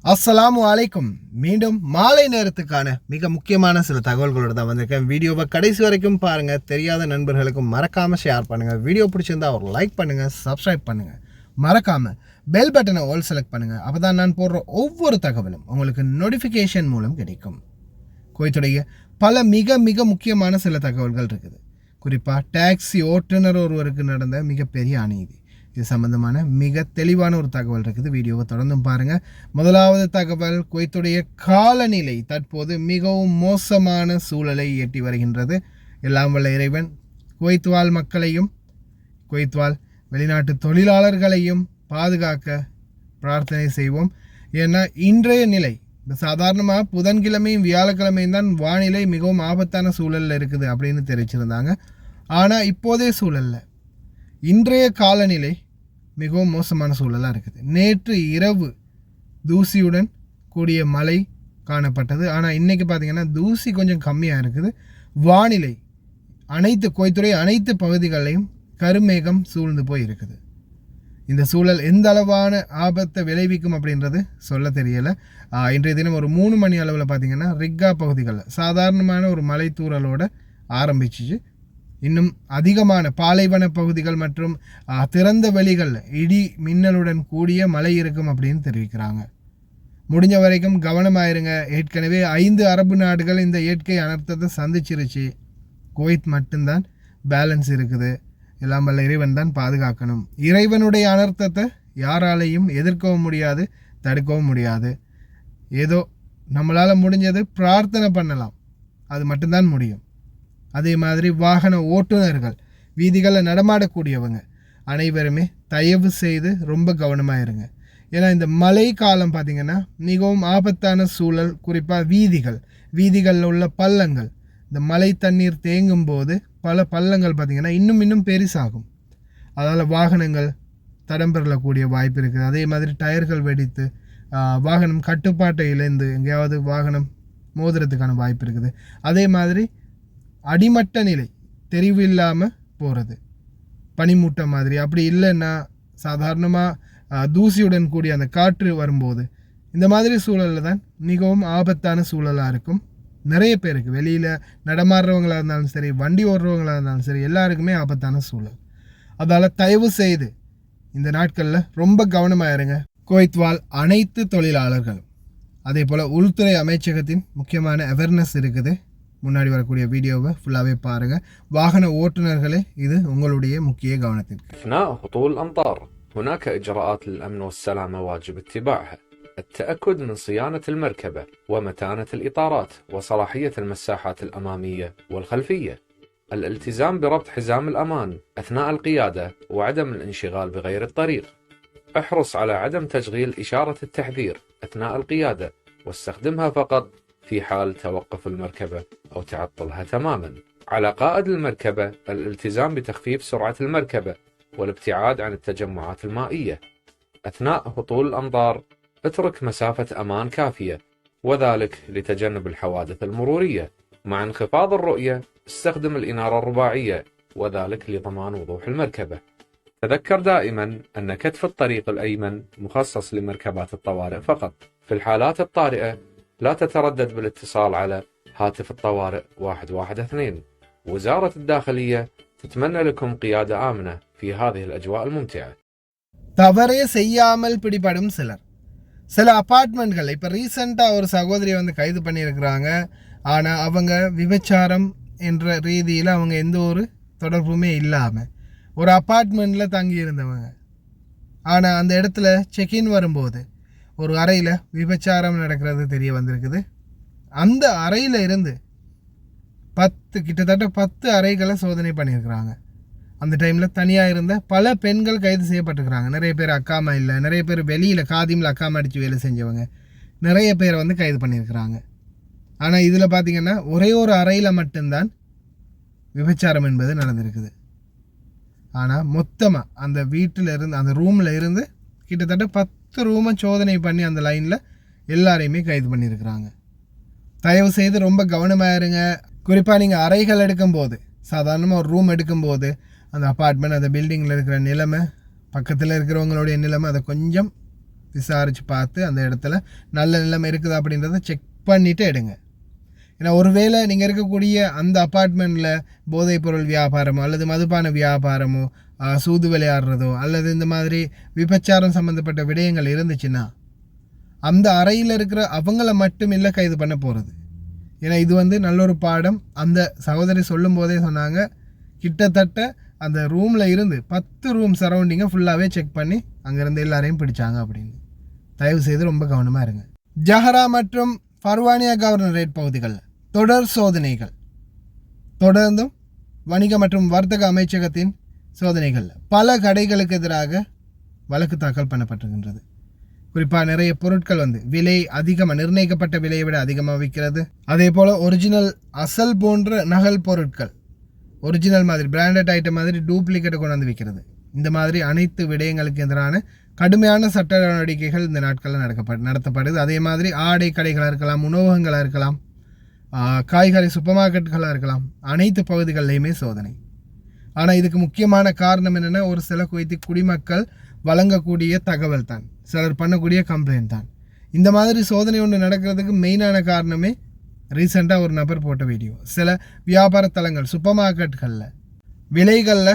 அஸ்ஸலாமு அலைக்கும். மீண்டும் மாலை நேரத்துக்கான மிக முக்கியமான சில தகவல்களோடு தான் வந்திருக்கேன். வீடியோவை கடைசி வரைக்கும் பாருங்கள். தெரியாத நண்பர்களுக்கும் மறக்காமல் ஷேர் பண்ணுங்கள். வீடியோ பிடிச்சிருந்தா ஒரு லைக் பண்ணுங்கள், சப்ஸ்கிரைப் பண்ணுங்கள். மறக்காமல் பெல் பட்டனை ஆல் செலக்ட் பண்ணுங்கள். அப்போ தான் நான் போடுற ஒவ்வொரு தகவலும் உங்களுக்கு நோட்டிஃபிகேஷன் மூலம் கிடைக்கும். குவைத்துடைய பல மிக மிக முக்கியமான சில தகவல்கள் இருக்குது. குறிப்பாக டாக்ஸி ஓட்டுநர் ஒருவருக்கு நடந்த மிகப்பெரிய அநீதி, இது சம்பந்தமான மிக தெளிவான ஒரு தகவல் இருக்குது. வீடியோவை தொடர்ந்தும் பாருங்கள். முதலாவது தகவல், குவைத்துடைய காலநிலை தற்போது மிகவும் மோசமான சூழலை எட்டி வருகின்றது. எல்லாம் வல்ல இறைவன் குவைத் வாழ் மக்களையும் குவைத் வாழ் வெளிநாட்டு தொழிலாளர்களையும் பாதுகாக்க பிரார்த்தனை செய்வோம். ஏன்னா இன்றைய நிலை சாதாரணமாக புதன்கிழமையும் வியாழக்கிழமையும் தான் வானிலை மிகவும் ஆபத்தான சூழலில் இருக்குது அப்படின்னு தெரிவிச்சிருந்தாங்க. ஆனால் இப்போதைய சூழலில் இன்றைய காலநிலை மிகவும் மோசமான சூழலாக இருக்குது. நேற்று இரவு தூசியுடன் கூடிய மழை காணப்பட்டது. ஆனால் இன்றைக்கி பார்த்திங்கன்னா தூசி கொஞ்சம் கம்மியாக இருக்குது. வானிலை குவைத்துறை அனைத்து பகுதிகளையும் கருமேகம் சூழ்ந்து போய் இருக்குது. இந்த சூழல் எந்த அளவான ஆபத்தை விளைவிக்கும் அப்படின்றது சொல்ல தெரியலை. இன்றைய தினம் ஒரு 3 மணி அளவில் பார்த்திங்கன்னா ரிக்கா பகுதிகளில் சாதாரணமான ஒரு மலை தூறலோடு ஆரம்பிச்சிச்சு. இன்னும் அதிகமான பாலைவன பகுதிகள் மற்றும் திறந்த வெளிகள் இடி மின்னலுடன் கூடிய மழை இருக்கும் அப்படின்னு தெரிவிக்கிறாங்க. முடிஞ்ச வரைக்கும் கவனமாயிருங்க. ஏற்கனவே 5 அரபு நாடுகள் இந்த இயற்கை அனர்த்தத்தை சந்திச்சிருச்சு. குவைத் மட்டும்தான் பேலன்ஸ் இருக்குது. எல்லாம் வல்ல இறைவன் தான் பாதுகாக்கணும். இறைவனுடைய அனர்த்தத்தை யாராலையும் எதிர்க்கவும் முடியாது, தடுக்கவும் முடியாது. ஏதோ நம்மளால் முடிஞ்சது பிரார்த்தனை பண்ணலாம், அது மட்டும்தான் முடியும். அதே மாதிரி வாகன ஓட்டுநர்கள், வீதிகளில் நடமாடக்கூடியவங்க அனைவருமே தயவு செய்து ரொம்ப கவனமாக இருங்க. ஏன்னா இந்த மழை காலம் பார்த்திங்கன்னா மிகவும் ஆபத்தான சூழல். குறிப்பாக வீதிகளில் உள்ள பள்ளங்கள், இந்த மழை தண்ணீர் தேங்கும் போது பல பள்ளங்கள் பார்த்திங்கன்னா இன்னும் பெருசாகும். அதால் வாகனங்கள் தடம் பெறக்கூடிய வாய்ப்பு இருக்குது. அதே மாதிரி டயர்கள் வெடித்து வாகனம் கட்டுப்பாட்டை இழந்து எங்கேயாவது வாகனம் மோதுறதுக்கான வாய்ப்பு இருக்குது. அதே மாதிரி அடிமட்ட நிலை தெரிவு இல்லாமல் போகிறது, பனிமூட்டம் மாதிரி. அப்படி இல்லைன்னா சாதாரணமாக தூசியுடன் கூடிய அந்த காற்று வரும்போது இந்த மாதிரி சூழலில் தான் மிகவும் ஆபத்தான சூழலாக இருக்கும். நிறைய பேருக்கு வெளியில் நடமாடுறவங்களாக இருந்தாலும் சரி, வண்டி ஓடுறவங்களாக இருந்தாலும் சரி, எல்லாருக்குமே ஆபத்தான சூழல். அதால் தயவு செய்து இந்த நாட்களில் ரொம்ப கவனமாக இருங்க. குவைத் வாழ் அனைத்து தொழிலாளர்களும் அதே போல் உள்துறை அமைச்சகத்தின் முக்கியமான அவேர்னஸ் இருக்குது. முன்னாடி வரக்கூடிய வீடியோவை ஃபுல்லாகவே பாருங்கள். வாகன ஓட்டுநர்களே இது உங்களுடைய முக்கிய கவனத்திற்கு. أثناء هطول الأمطار هناك إجراءات للأمن والسلامة واجب اتباعها. التأكد من صيانة المركبة ومتانة الإطارات وصلاحية المساحات الأمامية والخلفية. الالتزام بربط حزام الأمان أثناء القيادة وعدم الانشغال بغير الطريق. احرص على عدم تشغيل إشارة التحذير أثناء القيادة واستخدمها فقط في حال توقف المركبة أو تعطلها تماما. على قائد المركبة الالتزام بتخفيف سرعة المركبة والابتعاد عن التجمعات المائية. أثناء هطول الأمطار اترك مسافة أمان كافية، وذلك لتجنب الحوادث المرورية. مع انخفاض الرؤية استخدم الإنارة الرباعية، وذلك لضمان وضوح المركبة. تذكر دائما أن كتف الطريق الأيمن مخصص لمركبات الطوارئ فقط. في الحالات الطارئة لا تتردد بالاتصال على هاتف الطوارئ 112. وزارة الداخلية تتمنى لكم قيادة آمنة في هذه الأجواء الممتعة. தவறே செய்யாமல் பிடிபடும் சில அப்பார்ட்மெண்ட்கள் இப்போ ரீசெண்டாக ஒரு சகோதரி கைது பண்ணியிருக்கிறாங்க. ஆனால் அவங்க விபச்சாரம் என்ற ரீதியில் அவங்க எந்த ஒரு தொடர்புமே இல்லாமல் ஒரு அப்பார்ட்மெண்ட்டில் தங்கியிருந்தவங்க. ஆனால் அந்த இடத்துல செக்இன் வரும்போது ஒரு அறையில் விபச்சாரம் நடக்கிறது தெரிய வந்திருக்குது. அந்த அறையில் இருந்து கிட்டத்தட்ட 10 அறைகளை சோதனை பண்ணியிருக்கிறாங்க. அந்த டைமில் தனியாக இருந்த பல பெண்கள் கைது செய்யப்பட்டிருக்கிறாங்க. நிறைய பேர் அக்காமா இல்லை, நிறைய பேர் வெளியில் காதிமில் அக்காமா அடித்து வேலை செஞ்சவங்க, நிறைய பேரை கைது பண்ணியிருக்கிறாங்க. ஆனால் இதில் பார்த்திங்கன்னா ஒரே ஒரு அறையில் மட்டும்தான் விபச்சாரம் என்பது நடந்திருக்குது. ஆனால் மொத்தமாக அந்த வீட்டில் இருந்து அந்த ரூமில் இருந்து கிட்டத்தட்ட 10 ரூமை சோதனை பண்ணி அந்த லைனில் எல்லாரையுமே கைது பண்ணியிருக்கிறாங்க. தயவு செய்து ரொம்ப கவனமாக இருங்க. குறிப்பாக நீங்கள் அறைகள் எடுக்கும்போது, சாதாரணமாக ஒரு ரூம் எடுக்கும்போது அந்த அப்பார்ட்மெண்ட் அந்த பில்டிங்கில் இருக்கிற நிலைமை, பக்கத்தில் இருக்கிறவங்களுடைய நிலைமை அதை கொஞ்சம் விசாரித்து பார்த்து அந்த இடத்துல நல்ல நிலைமை இருக்குதா அப்படின்றத செக் பண்ணிவிட்டு எடுங்க. ஏன்னா ஒருவேளை நீங்கள் இருக்கக்கூடிய அந்த அப்பார்ட்மெண்ட்டில் போதைப்பொருள் வியாபாரமோ அல்லது மதுபான வியாபாரமோ சூது விளையாடுறதோ அல்லது இந்த மாதிரி விபச்சாரம் சம்மந்தப்பட்ட விடயங்கள் இருந்துச்சுன்னா அந்த அறையில் இருக்கிற அவங்கள மட்டும் இல்லை கைது பண்ண போகிறது. ஏன்னா இது வந்து நல்ல ஒரு பாடம். அந்த சகோதரி சொல்லும் போதே சொன்னாங்க, கிட்டத்தட்ட அந்த ரூமில் இருந்து 10 ரூம் சரௌண்டிங்கை ஃபுல்லாகவே செக் பண்ணி அங்கேருந்து எல்லாரையும் பிடிச்சாங்க அப்படின்னு. தயவு செய்து ரொம்ப கவனமாக இருங்க. ஜஹரா மற்றும் ஃபர்வானியா கவர்னரேட் பகுதிகளில் தொடர் சோதனைகள். தொடர்ந்தும் வணிக மற்றும் வர்த்தக அமைச்சகத்தின் சோதனைகள் பல கடைகளுக்கு எதிராக வழக்கு தாக்கல் பண்ணப்பட்டிருக்கின்றது. குறிப்பாக நிறைய பொருட்கள் வந்து விலை அதிகமாக, நிர்ணயிக்கப்பட்ட விலையை விட அதிகமாக விற்கிறது. அதே போல் ஒரிஜினல் அசல் போன்ற நகல் பொருட்கள், ஒரிஜினல் மாதிரி பிராண்டட் ஐட்டம் மாதிரி டூப்ளிகேட்டை கொண்டு வந்து விற்கிறது. இந்த மாதிரி அனைத்து விடயங்களுக்கு எதிரான கடுமையான சட்ட நடவடிக்கைகள் இந்த நாட்களில் நடத்தப்படுது. அதே மாதிரி ஆடை கடைகளாக இருக்கலாம், உணவகங்களாக இருக்கலாம், காய்கறி சூப்பர் மார்க்கெட்டுகளாக இருக்கலாம், அனைத்து பகுதிகளிலையுமே சோதனை. ஆனால் இதுக்கு முக்கியமான காரணம் என்னென்னா, ஒரு சில குவைத்தி குடிமக்கள் வழங்கக்கூடிய தகவல் தான், சிலர் பண்ணக்கூடிய கம்ப்ளைண்ட் தான். இந்த மாதிரி சோதனை ஒன்று நடக்கிறதுக்கு மெயினான காரணமே ரீசெண்டாக ஒரு நபர் போட்ட வீடியோ. சில வியாபார தலங்கள் சூப்பர் மார்க்கெட்டுகளில் விலைகளில்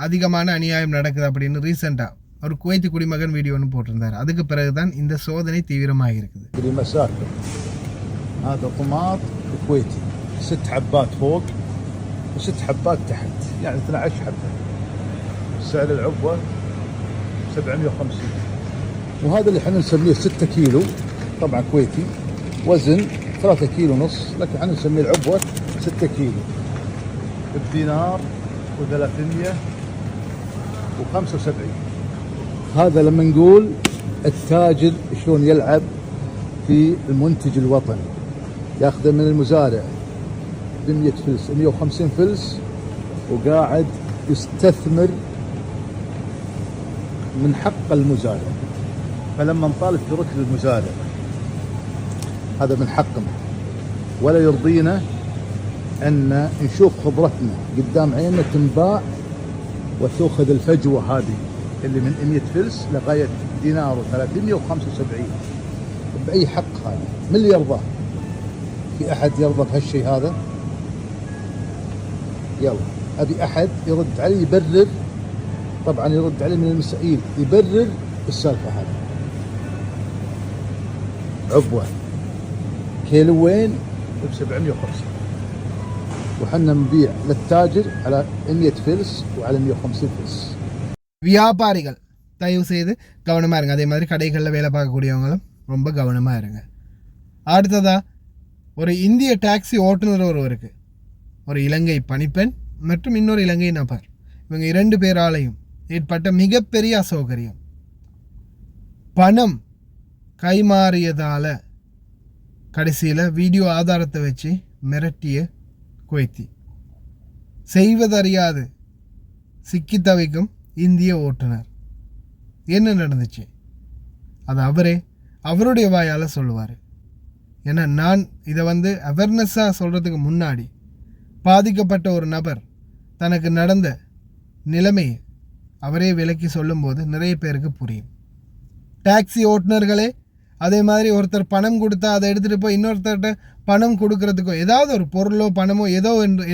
அதிகமான அநியாயம் நடக்குது அப்படின்னு ரீசெண்டாக ஒரு குவைத்தி குடிமகன் வீடியோ ஒன்று போட்டிருந்தார். அதுக்கு பிறகு தான் இந்த சோதனை தீவிரமாக இருக்குது. هذا طماط كويتي 6 حبات فوق و6 حبات تحت، يعني 12 حبة. سعر العبوة 750. وهذا اللي احنا نسميه 6 كيلو، طبعا كويتي، وزن 3 كيلو ونص، لكن احنا نسميه العبوة 6 كيلو بدينار و375. هذا لما نقول التاجر شلون يلعب في المنتج الوطني، ياخذه من المزارع ب100 فلس 150 فلس، وقاعد يستثمر من حق المزارع. فلما نطالب في ركن المزارع هذا من حقنا، ولا يرضينا ان نشوف خضرتنا قدام عيننا تنباع وتأخذ الفجوة هذه اللي من 100 فلس لغاية دينار و375 بأي حق. هذا من اللي يرضاه؟ في أحد يرضى بهالشيء هذا؟ يلا أبي أحد يرد علي يبرر، طبعا يرد علي من المسائل يبرر السالفة هذه. عبوة كيلوين ب 750 وحنا نبيع للتاجر على 100 فلس وعلى 150 فلس. வியாபாரிகள் தயவு செய்து கவனமாக இருங்க. அதே மாதிரி கடைகளில் வேலை பார்க்கக்கூடியவங்களும் ரொம்ப கவனமாக இருங்க. அடுத்ததாக ஒரு இந்திய டாக்ஸி ஓட்டுநர் ஒருவருக்கு ஒரு இலங்கை பணிப்பெண் மற்றும் இன்னொரு இலங்கை நபர், இவங்க 2 பேராலையும் ஏற்பட்ட மிகப்பெரிய அசௌகரியம். பணம் கைமாறியதால் கடைசியில் வீடியோ ஆதாரத்தை வச்சு மிரட்டிய குவைத்தி, செய்வதறியாது சிக்கி தவிக்கும் இந்திய ஓட்டுநர். என்ன நடந்துச்சு அது அவருடைய வாயால் சொல்லுவார். ஏன்னா நான் இதை வந்து அவேர்னஸாக சொல்கிறதுக்கு முன்னாடி பாதிக்கப்பட்ட ஒரு நபர் தனக்கு நடந்த நிலைமையை அவரே விலக்கி சொல்லும்போது நிறைய பேருக்கு புரியும். டாக்ஸி ஓட்டுநர்களே அதே மாதிரி ஒருத்தர் பணம் கொடுத்தா அதை எடுத்துகிட்டு போய் இன்னொருத்தர்கிட்ட பணம் கொடுக்கறதுக்கோ, ஏதாவது ஒரு பொருளோ பணமோ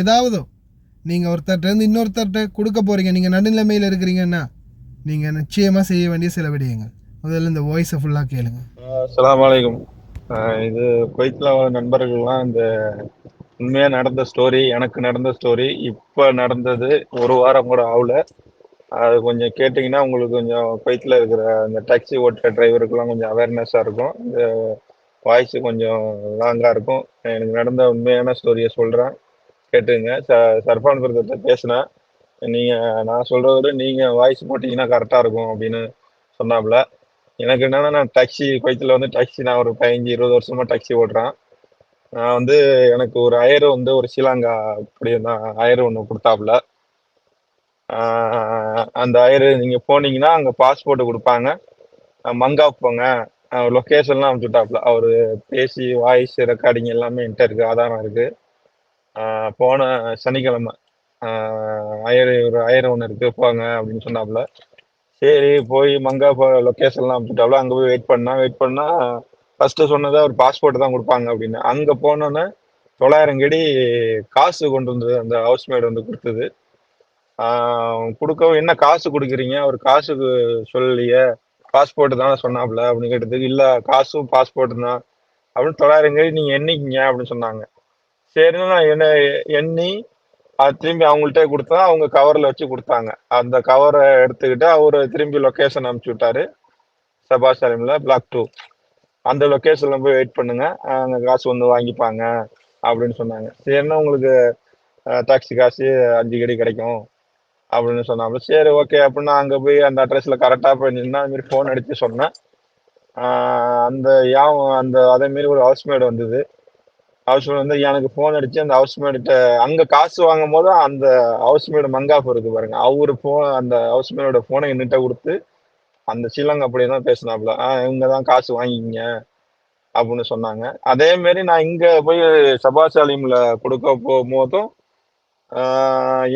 ஏதாவதோ நீங்கள் ஒருத்தர்கிட்ட இன்னொருத்தர்கிட்ட கொடுக்க போகிறீங்க, நீங்கள் நடுநிலைமையில் இருக்கிறீங்கன்னா நீங்கள் நிச்சயமாக செய்ய வேண்டிய சில விடயங்கள். முதல்ல இந்த வாய்ஸை ஃபுல்லாக கேளுங்க. அஸ்ஸலாமு அலைக்கும். இது குவைத்தில் உள்ள நண்பர்கள்லாம் இந்த உண்மையாக நடந்த ஸ்டோரி, எனக்கு நடந்த ஸ்டோரி, இப்போ நடந்தது 1 வாரம் கூட ஆகல. அது கொஞ்சம் கேட்டிங்கன்னா உங்களுக்கு கொஞ்சம் குவைத்தில் இருக்கிற இந்த டாக்ஸி ஓட்டுற டிரைவருக்கெல்லாம் கொஞ்சம் அவேர்னஸாக இருக்கும். இந்த வாய்ஸு கொஞ்சம் லாங்காக இருக்கும். எனக்கு நடந்த உண்மையான ஸ்டோரியை சொல்கிறேன், கேட்டுங்க. சர்ஃபான் பிரதர்கிட்ட பேசினேன். நான் சொல்கிறத விட நீங்கள் வாய்ஸ் போட்டிங்கன்னா கரெக்டாக இருக்கும் அப்படின்னு சொன்னாப்புல. எனக்கு என்னன்னா, நான் டாக்ஸி குவைத்தில் வந்து நான் ஒரு 15-20 வருஷமாக டாக்ஸி ஓட்டுறேன். நான் வந்து எனக்கு ஒரு அயர் வந்து ஒரு ஸ்ரீலங்கா அப்படி தான் அயர் ஒன்று கொடுத்தாப்புல. அந்த அயர் நீங்கள் போனீங்கன்னா அங்கே பாஸ்போர்ட்டு கொடுப்பாங்க, மங்காப் போங்க, லொக்கேஷன்லாம் அனுப்பிச்சுட்டாப்புல. அவர் பேசி வாய்ஸ் ரெக்கார்டிங் எல்லாமே என்கிட்ட இருக்குது, ஆதாரம் இருக்குது. போன சனிக்கிழமை ஒரு அயர் ஒன்று இருக்குது போங்க அப்படின்னு சொன்னாப்புல. சரி போய் மங்கா லொக்கேஷன்லாம் அனுப்பிச்சுட்டாலும் அங்கே போய் வெயிட் பண்ணா ஃபர்ஸ்ட் சொன்னதா ஒரு பாஸ்போர்ட் தான் கொடுப்பாங்க அப்படின்னு. அங்கே போனோன்னே 9,000 கடி காசு கொண்டு வந்தது அந்த ஹவுஸ்மேட் வந்து கொடுத்தது. கொடுக்கவும் என்ன காசு கொடுக்குறீங்க, ஒரு காசுக்கு சொல்லலையே, பாஸ்போர்ட் தானே சொன்னாப்புல அப்படின்னு கேட்டதுக்கு, இல்லை காசும் பாஸ்போர்ட் தான் அப்படின்னு 9,000 கடி நீங்கள் எண்ணிக்கிங்க அப்படின்னு சொன்னாங்க. சரின்னு நான் எண்ணி அது திரும்பி அவங்கள்ட்ட கொடுத்தா அவங்க கவர்ல வச்சு கொடுத்தாங்க. அந்த கவரை எடுத்துக்கிட்டு அவரு திரும்பி லொக்கேஷன் அனுப்பிச்சு விட்டாரு. சபாஸ் சாலிம்ல பிளாக் 2 அந்த லொக்கேஷன்ல போய் வெயிட் பண்ணுங்க, அங்க காசு வந்து வாங்கிப்பாங்க அப்படின்னு சொன்னாங்க. சரின்னா உங்களுக்கு டாக்ஸி காசு 5 கடி கிடைக்கும் அப்படின்னு சொன்னாங்க. சரி ஓகே அப்படின்னு அங்க போய் அந்த அட்ரஸ்ல கரெக்டா போய் நின்னா அது மாதிரி ஃபோன் அடிச்சு சொன்னேன். அந்த அந்த அதே மாதிரி ஒரு ஹவுஸ்மேட் வந்தது. ஹவுஸ்மேட் வந்து எனக்கு ஃபோன் அடிச்சு அந்த ஹவுஸ்மேட்ட அங்க காசு வாங்கும் போது அந்த ஹவுஸ்மேட் மங்காஃப் இருக்கு பாருங்க, அவரு போன் அந்த ஹவுஸ்மேடோட போனை என்கிட்ட கொடுத்து அந்த ஸ்ரீலங்கா அப்படிதான் பேசினாப்ல. இவங்க தான் காசு வாங்கிக்கிங்க அப்படின்னு சொன்னாங்க. அதே மாதிரி நான் இங்க போய் சபாசாலிம்ல கொடுக்க போகும்போதும்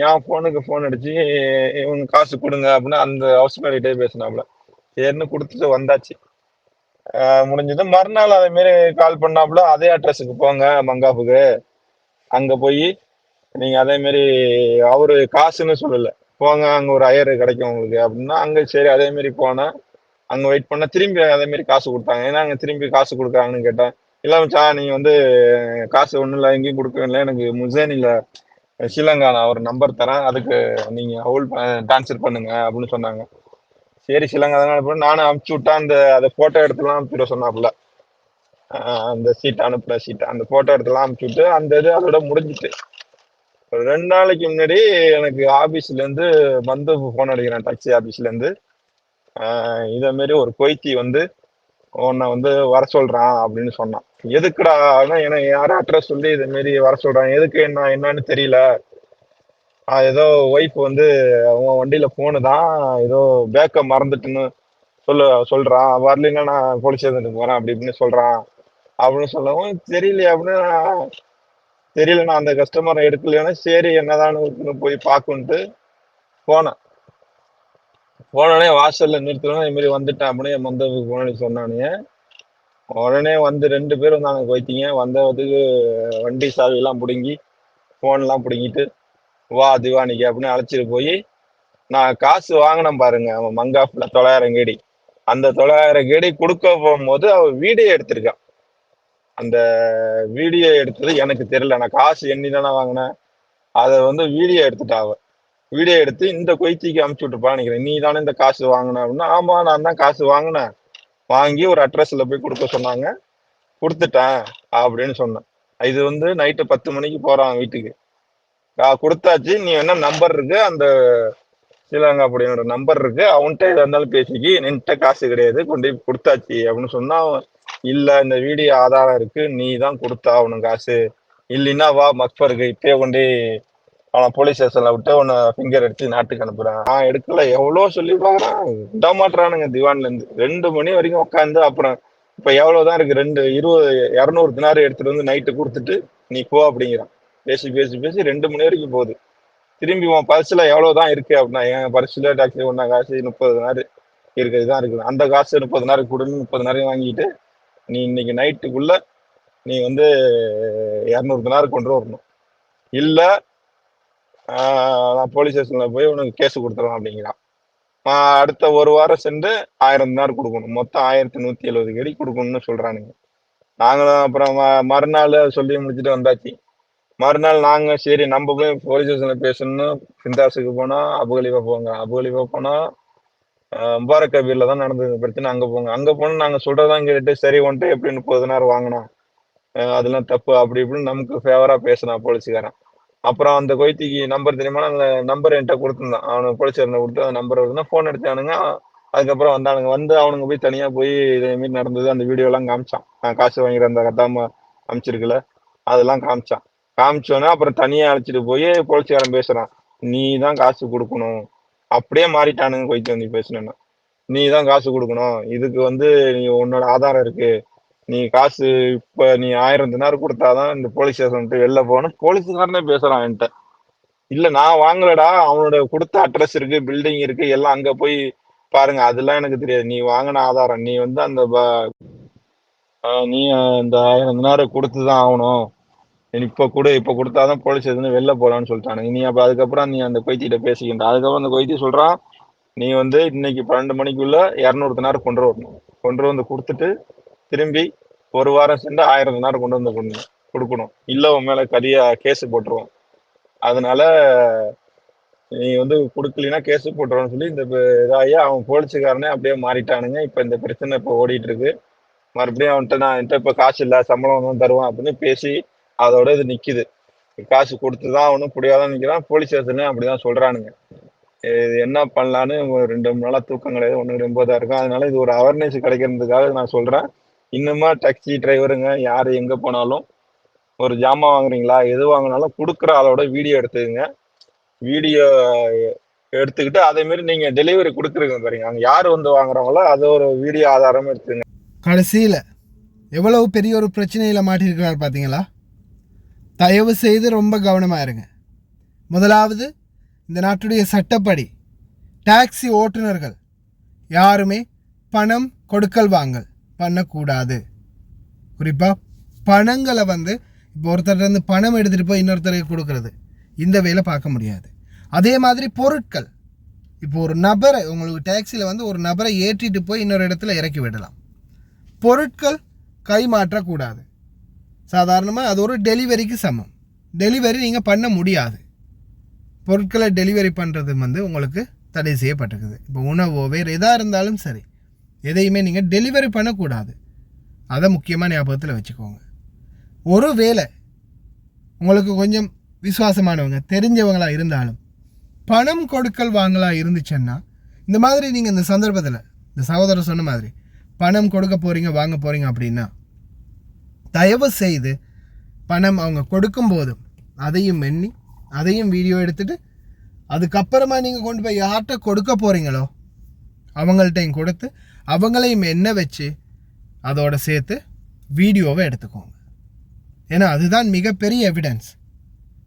என் போனுக்கு ஃபோன் அடிச்சு இவங்க காசு கொடுங்க அப்படின்னு அந்த ஹவுஸ்மேட்கிட்டே பேசினாப்ல. சரின்னு கொடுத்துட்டு வந்தாச்சு. முடிஞ்சது. மறுநாள் அதே மாதிரி கால் பண்ணாப்புல அதே அட்ரஸுக்கு போங்க மங்காப்புக்கு, அங்க போய் நீங்க அதே மாதிரி அவரு காசுன்னு சொல்லல, போங்க அங்க ஒரு 5,000 கிடைக்கும் உங்களுக்கு அப்படின்னா, அங்க சரி அதே மாதிரி போனேன். அங்க வெயிட் பண்ண திரும்பி அதே மாதிரி காசு கொடுத்தாங்க. ஏன்னா அங்க திரும்பி காசு கொடுக்குறாங்கன்னு கேட்டேன். இல்ல மச்சான் நீங்க வந்து காசு ஒண்ணும் இல்லை எங்கேயும் கொடுக்கல, எனக்கு முசேனில ஸ்ரீலங்கா நான் ஒரு நம்பர் தரேன், அதுக்கு நீங்க ஹோல்ட் ட்ரான்ஸ்ஃபர் பண்ணுங்க அப்படின்னு சொன்னாங்க. சரி ஸ்ரீலங்கா தானே, நானும் அனுப்பிச்சு விட்டேன். அதை போட்டோ எடுத்துலாம் அனுப்பிச்சுட சொன்னாப்புல. அந்த சீட் அனுப்புற சீட் அந்த போட்டோ எடுத்துலாம் அனுப்பிச்சுட்டு அந்த இது அதோட முடிஞ்சிட்டு ஒரு 2 நாளைக்கு முன்னாடி எனக்கு ஆபீஸ்ல இருந்து வந்து போன் அடிக்கிறேன், டாக்ஸி ஆபீஸ்ல இருந்து. இதே மாதிரி ஒரு கொய்த்தி வந்து உன்னை வந்து வர சொல்றான் அப்படின்னு சொன்னான். எதுக்குடா எனக்கு யாரும் அட்ரஸ் சொல்லி இதே மாதிரி வர சொல்றான், எதுக்கு என்னன்னு தெரியல. ஏதோ ஒய்ஃப் வந்து அவன் வண்டியில போனு தான் ஏதோ பேக்க மறந்துட்டுன்னு சொல்றான், வரலைன்னா நான் போலீஸ் ஸ்டேஷனுக்கு போறேன் அப்படி இப்படின்னு சொல்றான் அப்படின்னு சொல்லவும் தெரியலையே அப்படின்னு தெரியல, நான் அந்த கஸ்டமரை எடுக்கலைன்னா சரி என்னதான்னு போய் பார்க்குன்ட்டு போனேன். போனோடனே வாசல்ல நிறுத்தணும் இது மாதிரி வந்துட்டேன் அப்படியே மந்தவுக்கு போனே சொன்னானுங்க. உடனே வந்து 2 பேர் வந்தாங்க போய்த்தீங்க. வந்ததுக்கு வண்டி சாவியெல்லாம் பிடுங்கி ஃபோன்லாம் பிடுங்கிட்டு வா திவானிக்கு அப்படின்னு அழைச்சிட்டு போய் நான் காசு வாங்கினேன் பாருங்க அவன் மங்காஃப்ல 9,000 கேடி. அந்த 9,000 கேடி கொடுக்க போகும்போது அவன் வீடியோ எடுத்திருக்கான். அந்த வீடியோ எடுத்தது எனக்கு தெரியல, நான் காசு எண்ணி தானே வாங்கினேன். அதை வந்து வீடியோ எடுத்துட்டா அவ. வீடியோ எடுத்து இந்த கொய்த்திக்கு அனுப்பிச்சு விட்டுப்பா நினைக்கிறேன், நீ தானே இந்த காசு வாங்கின அப்படின்னா, ஆமா நான் தான் காசு வாங்கினேன், வாங்கி ஒரு அட்ரஸ்ல போய் கொடுக்க சொன்னாங்க, கொடுத்துட்டேன் அப்படின்னு சொன்னேன். இது வந்து நைட்டு 10 மணிக்கு போறான் வீட்டுக்கு. கொடுத்தாச்சு, நீ என்ன நம்பர் இருக்கு அந்த ஸ்ரீலங்கா அப்படின்ற நம்பர் இருக்கு, அவன்கிட்ட எதா இருந்தாலும் பேசிக்கி, என்கிட்ட காசு கிடையாது கொண்டு போய் கொடுத்தாச்சு அப்படின்னு சொன்னா, இல்ல இந்த வீடியோ ஆதாரம் இருக்கு, நீ தான் கொடுத்தா அவனுக்கு காசு, இல்லைன்னா வா மக்பருக்கு இப்பயே கொண்டு அவனை போலீஸ் ஸ்டேஷன்ல விட்டு உன்னை ஃபிங்கர் எடுத்து நாட்டுக்கு அனுப்புறான். எடுக்கல எவ்வளவு சொல்லி பாக்குறான், விட மாட்டானுங்க. திவான்ல இருந்து 2 மணி வரைக்கும் உட்காந்து அப்புறம் இப்ப எவ்வளவுதான் இருக்கு 200 தினாறு எடுத்துட்டு வந்து நைட்டு கொடுத்துட்டு நீ போ அப்படிங்கிறான். பேசி பேசி பேசி 2 மணி வரைக்கும் போகுது. திரும்பி உன் பரிசுல எவ்வளவுதான் இருக்கு அப்படின்னா, என் பரிசுல டாக்ஸி ஒன்னா காசு 30 தினாறு இருக்குதுதான் இருக்குது, அந்த காசு 30 தினாறு கொடுன்னு 30 தினாறு வாங்கிட்டு நீ இன்னைக்கு நைட்டுக்குள்ள நீ வந்து 200 தினாறு கொண்டு வரணும், இல்ல நான் போலீஸ் ஸ்டேஷன்ல போய் உனக்கு கேஸ் கொடுத்துருவேன் அப்படிங்கிறான். அடுத்த 1 வாரம் சென்று 1000 தினார் கொடுக்கணும், மொத்தம் 1170 கடி கொடுக்கணும்னு சொல்றானுங்க. நாங்களும் அப்புறம் மறுநாள் சொல்லி முடிச்சுட்டு வந்தாச்சு. மறுநாள் நாங்க சரி நம்ம போய் போலீஸ் ஸ்டேஷன்ல பேசணும், பிந்தாஸுக்கு போனா அபுகலிஃபா போங்க, அபுகலிஃபா போனா முபாரக் கபீர்ல தான் நடந்தது பிரச்சனை, அங்க போங்க. அங்க போனா நாங்க சொல்றதான் கேட்டு சரி வந்துட்டு எப்படி 30 தினார் வாங்கினா அதெல்லாம் தப்பு அப்படி இப்படின்னு நமக்கு ஃபேவரா பேசினான் போலீஸ்காரன். அப்புறம் அந்த கொய்த்திக்கு நம்பர் தெரியுமா, அந்த நம்பர் என்கிட்ட கொடுத்துருந்தான். அவனுக்கு போலீஸ் கொடுத்து அந்த நம்பர் வருதுன்னா ஃபோன் எடுத்தானுங்க. அதுக்கப்புறம் வந்தானுங்க. வந்து அவனுங்க போய் தனியா போய் இதே மாதிரி நடந்தது அந்த வீடியோ எல்லாம் காமிச்சான். காசு வாங்கிற அந்த கத்தாம அமைச்சிருக்குல அதெல்லாம் காமிச்சோன்னே அப்புறம் தனியா அழைச்சிட்டு போய் போலீஸ்காரன் பேசுறான், நீ தான் காசு கொடுக்கணும். அப்படியே மாறிட்டானுங்க கொய்த்தி வந்து பேசணும்னா, நீ தான் காசு கொடுக்கணும், இதுக்கு வந்து நீ உன்னோட ஆதாரம் இருக்கு, நீ காசு இப்ப நீ 1000 தினார் கொடுத்தாதான் இந்த போலீஸ் ஸ்டேஷன் விட்டு வெளில போகணும். போலீஸ்காரனே பேசுறான் என்கிட்ட, இல்ல நான் வாங்கலடா, அவனோட கொடுத்த அட்ரஸ் இருக்கு, பில்டிங் இருக்கு, எல்லாம் அங்க போய் பாருங்க அதெல்லாம் எனக்கு தெரியாது. நீ வாங்கின ஆதாரம் நீ வந்து அந்த நீ அந்த 1000 தினாரை கொடுத்துதான் ஆகணும். இப்ப கொடுத்தாதான் போலீஸ் எதுன்னு வெளில போலான்னு சொல்லிட்டானுங்க. நீ அப்ப அதுக்கப்புறம் நீ அந்த கொய்த்திட்ட பேசிக்கின்ற. அதுக்கப்புறம் அந்த கொய்த்தி சொல்றான், நீ வந்து இன்னைக்கு 12 மணிக்குள்ள 200 தினார் கொண்டு வரணும். கொண்டு வந்து கொடுத்துட்டு திரும்பி ஒரு வாரம் சென்று 1000 தினார் கொண்டு வந்து கொடுக்கணும். இல்ல உன் மேல கேஸ் போட்டுருவோம். அதனால நீ வந்து கொடுக்கலனா கேஸ் போட்டுருவான்னு சொல்லி இந்த இதாகி அவன் போலீஸுக்காரனே அப்படியே மாறிட்டானுங்க. இப்ப இந்த பிரச்சனை இப்ப ஓடிட்டு இருக்கு. மறுபடியும் என்கிட்ட இப்ப காசு இல்ல, சம்பளம் தான் தருவான் அப்படின்னு பேசி அதோட இது நிக்குது. காசு கொடுத்துதான் அவனும் புரியாதான் நிக்கிறான். போலீஸ் ஸ்டேஷன்லயும் அப்படிதான் சொல்றானுங்க. இது என்ன பண்ணலான்னு 2 நாளா தூக்கம் கிடையாது, ஒண்ணு ரொம்பதா இருக்கும். அதனால இது ஒரு அவேர்னஸ் கிடைக்கிறதுக்காக நான் சொல்றேன். இன்னுமா டாக்ஸி டிரைவருங்க யாரு எங்க போனாலும் ஒரு ஜாமான் வாங்குறீங்களா, எது வாங்கினாலும் கொடுக்குற ஆளோட வீடியோ எடுத்துக்கங்க. வீடியோ எடுத்துக்கிட்டு அதே மாதிரி நீங்க டெலிவரி கொடுக்குறீங்க பாருங்க, அங்க யாரு வந்து வாங்குறாங்களோ அதை ஒரு வீடியோ ஆதாரமா எடுத்துங்க. கடைசியில் எவ்வளவு பெரிய ஒரு பிரச்சனையில் மாட்டியிருக்கிறார் பார்த்தீங்களா? தயவு செய்து ரொம்ப கவனமாக இருங்க. முதலாவது, இந்த நாட்டுடைய சட்டப்படி டாக்ஸி ஓட்டுநர்கள் யாருமே பணம் கொடுக்கல் வாங்கல் பண்ணக்கூடாது. குறிப்பாக பணங்களை வந்து இப்போ ஒருத்தர்லேருந்து பணம் எடுத்துகிட்டு போய் இன்னொருத்தருக்கு கொடுக்கறது, இந்த வேலை பார்க்க முடியாது. அதே மாதிரி பொருட்கள், இப்போ ஒரு நபரை உங்களுக்கு டாக்ஸியில் வந்து ஒரு நபரை ஏற்றிட்டு போய் இன்னொரு இடத்துல இறக்கி விடலாம். பொருட்கள் கை மாற்றக்கூடாது. சாதாரணமாக அது ஒரு டெலிவரிக்கு சமம். டெலிவரி நீங்கள் பண்ண முடியாது. பொருட்களை டெலிவரி பண்ணுறது வந்து உங்களுக்கு தடை செய்யப்பட்டிருக்குது. இப்போ உணவோ வேறு எதாக இருந்தாலும் சரி, எதையுமே நீங்கள் டெலிவரி பண்ணக்கூடாது. அதை முக்கியமாக ஞாபகத்தில் வச்சுக்கோங்க. ஒரு வேளை உங்களுக்கு கொஞ்சம் விசுவாசமானவங்க தெரிஞ்சவங்களாக இருந்தாலும் பணம் கொடுக்கல் வாங்கலாக இருந்துச்சுன்னா, இந்த மாதிரி நீங்கள் இந்த சந்தர்ப்பத்தில் இந்த சகோதரர் சொன்ன மாதிரி பணம் கொடுக்க போகிறீங்க வாங்க போகிறீங்க அப்படின்னா, தயவு செய்து பணம் அவங்க கொடுக்கும்போதும் அதையும் எண்ணி அதையும் வீடியோ எடுத்துகிட்டு அதுக்கப்புறமா நீங்கள் கொண்டு போய் யார்கிட்ட கொடுக்க போகிறீங்களோ அவங்கள்ட்டையும் கொடுத்து அவங்களையும் எண்ண வச்சு அதோட சேர்த்து வீடியோவை எடுத்துக்கோங்க. ஏன்னா அதுதான் மிகப்பெரிய எவிடன்ஸ்.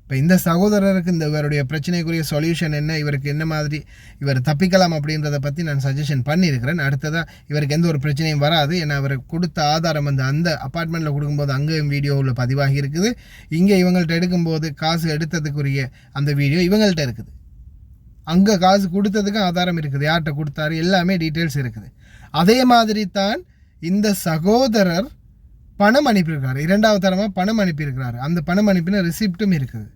இப்போ இந்த சகோதரருக்கு இந்த இவருடைய பிரச்சனைக்குரிய சொல்யூஷன் என்ன, இவருக்கு என்ன மாதிரி இவர் தப்பிக்கலாம் அப்படின்றத பற்றி நான் சஜஷன் பண்ணியிருக்கிறேன். அடுத்ததாக இவருக்கு எந்த ஒரு பிரச்சனையும் வராது. ஏன்னா அவர் கொடுத்த ஆதாரம் வந்து அந்த அப்பார்ட்மெண்ட்டில் கொடுக்கும்போது அங்கேயும் வீடியோவில் பதிவாகி இருக்குது. இங்கே இவங்கள்ட்ட எடுக்கும்போது காசு எடுத்ததுக்குரிய அந்த வீடியோ இவங்கள்ட்ட இருக்குது. அங்கே காசு கொடுத்ததுக்கு ஆதாரம் இருக்குது, யார்கிட்ட கொடுத்தாரு எல்லாமே டீட்டெயில்ஸ் இருக்குது. அதே மாதிரி தான் இந்த சகோதரர் பணம் அனுப்பியிருக்காரு, 2வது தரமாக பணம் அனுப்பியிருக்கிறாரு. அந்த பணம் அனுப்பின ரிசிப்டும் இருக்குது.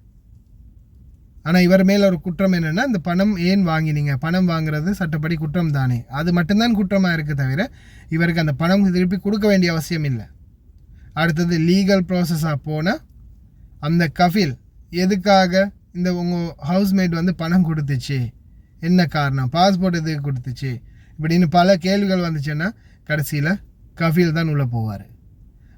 ஆனால் இவர் மேலே ஒரு குற்றம் என்னென்னா, இந்த பணம் ஏன் வாங்கினீங்க, பணம் வாங்குறது சட்டப்படி குற்றம் தானே, அது மட்டும்தான் குற்றமாக இருக்குது தவிர இவருக்கு அந்த பணம் திருப்பி கொடுக்க வேண்டிய அவசியம் இல்லை. அடுத்தது லீகல் ப்ராசஸாக போனால் அந்த கஃபில் எதுக்காக இந்த உங்கள் ஹவுஸ்மேட் வந்து பணம் கொடுத்துச்சு, என்ன காரணம், பாஸ்போர்ட் எதுக்கு கொடுத்துச்சு, இப்படின்னு பல கேள்விகள் வந்துச்சுன்னா கடைசியில் கஃபில் தான் உள்ளே போவார்.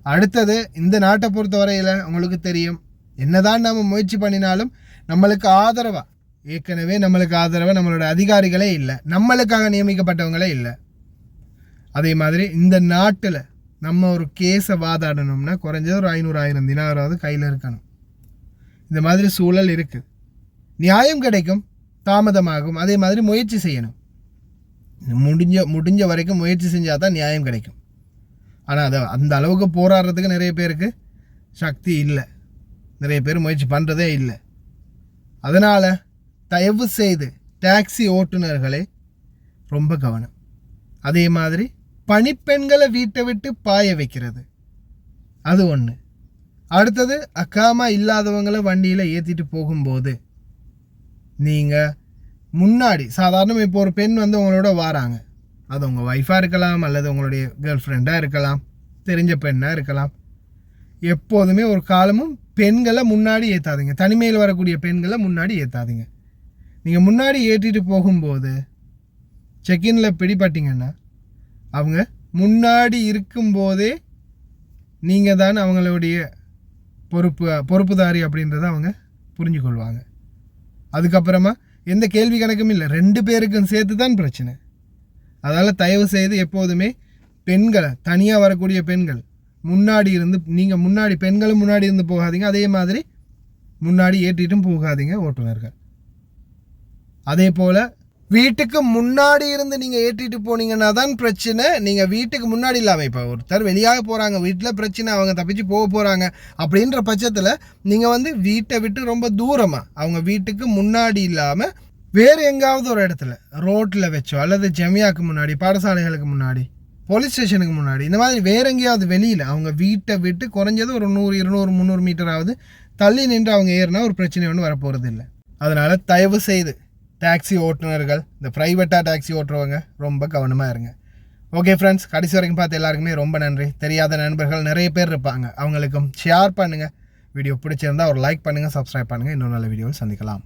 அடுத்தது இந்த நாட்டை பொறுத்த வரையில் உங்களுக்கு தெரியும், என்னதான் நம்ம முயற்சி பண்ணினாலும் நம்மளுக்கு ஆதரவாக ஏற்கனவே நம்மளோட அதிகாரிகளே இல்லை, நம்மளுக்காக நியமிக்கப்பட்டவங்களே இல்லை. அதே மாதிரி இந்த நாட்டில் நம்ம ஒரு கேஸை வாதாடணும்னா குறைஞ்சது ஒரு 500,000 தினாராவது கையில் இருக்கணும். இந்த மாதிரி சூழல் இருக்குது. நியாயம் கிடைக்கும், தாமதமாகும். அதே மாதிரி முயற்சி செய்யணும். முடிஞ்ச வரைக்கும் முயற்சி செஞ்சால் தான் நியாயம் கிடைக்கும். ஆனால் அதை அந்த அளவுக்கு போராடுறதுக்கு நிறைய பேருக்கு சக்தி இல்லை, நிறைய பேர் முயற்சி பண்ணுறதே இல்லை. அதனால் தயவு செய்து டாக்ஸி ஓட்டுநர்களே ரொம்ப கவனம். அதே மாதிரி பணிப்பெண்களை வீட்டை விட்டு பாய வைக்கிறது அது ஒன்று. அடுத்தது அக்காமா இல்லாதவங்களை வண்டியில் ஏற்றிட்டு போகும்போது நீங்கள் முன்னாடி சாதாரணமாக இப்போ ஒரு பெண் வந்து உங்களோட வாராங்க, அது உங்கள் ஒய்ஃபாக இருக்கலாம் அல்லது உங்களுடைய கேர்ள் ஃப்ரெண்டாக இருக்கலாம், தெரிஞ்ச பெண்ணாக இருக்கலாம். எப்போதுமே ஒரு காலமும் பெண்களை முன்னாடி ஏற்றாதீங்க, தனிமையில் வரக்கூடிய பெண்களை முன்னாடி ஏற்றாதீங்க. நீங்கள் முன்னாடி ஏற்றிட்டு போகும்போது செக்இனில் பிடிபட்டிங்கன்னா அவங்க முன்னாடி இருக்கும்போதே நீங்கள் தான் அவங்களுடைய பொறுப்புதாரி அப்படின்றத அவங்க புரிஞ்சு கொள்வாங்க. அதுக்கப்புறமா எந்த கேள்வி கணக்கும் இல்லை, 2 பேருக்கும் சேர்த்து தான் பிரச்சனை. அதனால் தயவு செய்து எப்போதுமே பெண்களை, தனியாக வரக்கூடிய பெண்கள் முன்னாடி இருந்து, நீங்கள் முன்னாடி பெண்களும் முன்னாடி இருந்து போகாதீங்க, அதே மாதிரி முன்னாடி ஏற்றிட்டும் போகாதீங்க ஓட்டுநர்கள். அதே போல் வீட்டுக்கு முன்னாடி இருந்து நீங்கள் ஏற்றிட்டு போனீங்கன்னா தான் பிரச்சனை. நீங்கள் வீட்டுக்கு முன்னாடி இல்லாமல் இப்போ ஒருத்தர் வெளியாக போகிறாங்க, வீட்டில் பிரச்சனை, அவங்க தப்பிச்சு போக போகிறாங்க அப்படின்ற பட்சத்தில் நீங்கள் வந்து வீட்டை விட்டு ரொம்ப தூரமாக அவங்க வீட்டுக்கு முன்னாடி இல்லாமல் வேறு எங்காவது ஒரு இடத்துல ரோட்டில் வச்சோ அல்லது ஜமியாவுக்கு முன்னாடி, பாடசாலைகளுக்கு முன்னாடி, போலீஸ் ஸ்டேஷனுக்கு முன்னாடி, இந்த மாதிரி வேற எங்கேயாவது வெளியில் அவங்க வீட்டை விட்டு குறைஞ்சது ஒரு 100, 200, 300 மீட்டராவது தள்ளி நின்று அவங்க ஏறினா ஒரு பிரச்சனை ஒன்றும் வரப்போகிறது இல்லை. அதனால் தயவு செய்து டாக்ஸி ஓட்டுநர்கள், இந்த ப்ரைவேட்டாக டாக்ஸி ஓட்டுறவங்க ரொம்ப கவனமாக இருங்க. ஓகே ஃப்ரெண்ட்ஸ், கடைசி வரைக்கும் பார்த்து எல்லாருக்குமே ரொம்ப நன்றி. தெரியாத நண்பர்கள் நிறைய பேர் இருப்பாங்க, அவங்களுக்கும் ஷேர் பண்ணுங்கள். வீடியோ பிடிச்சிருந்தா ஒரு லைக் பண்ணுங்கள், சப்ஸ்கிரைப் பண்ணுங்கள். இன்னொரு நல்ல வீடியோவில் சந்திக்கலாம்.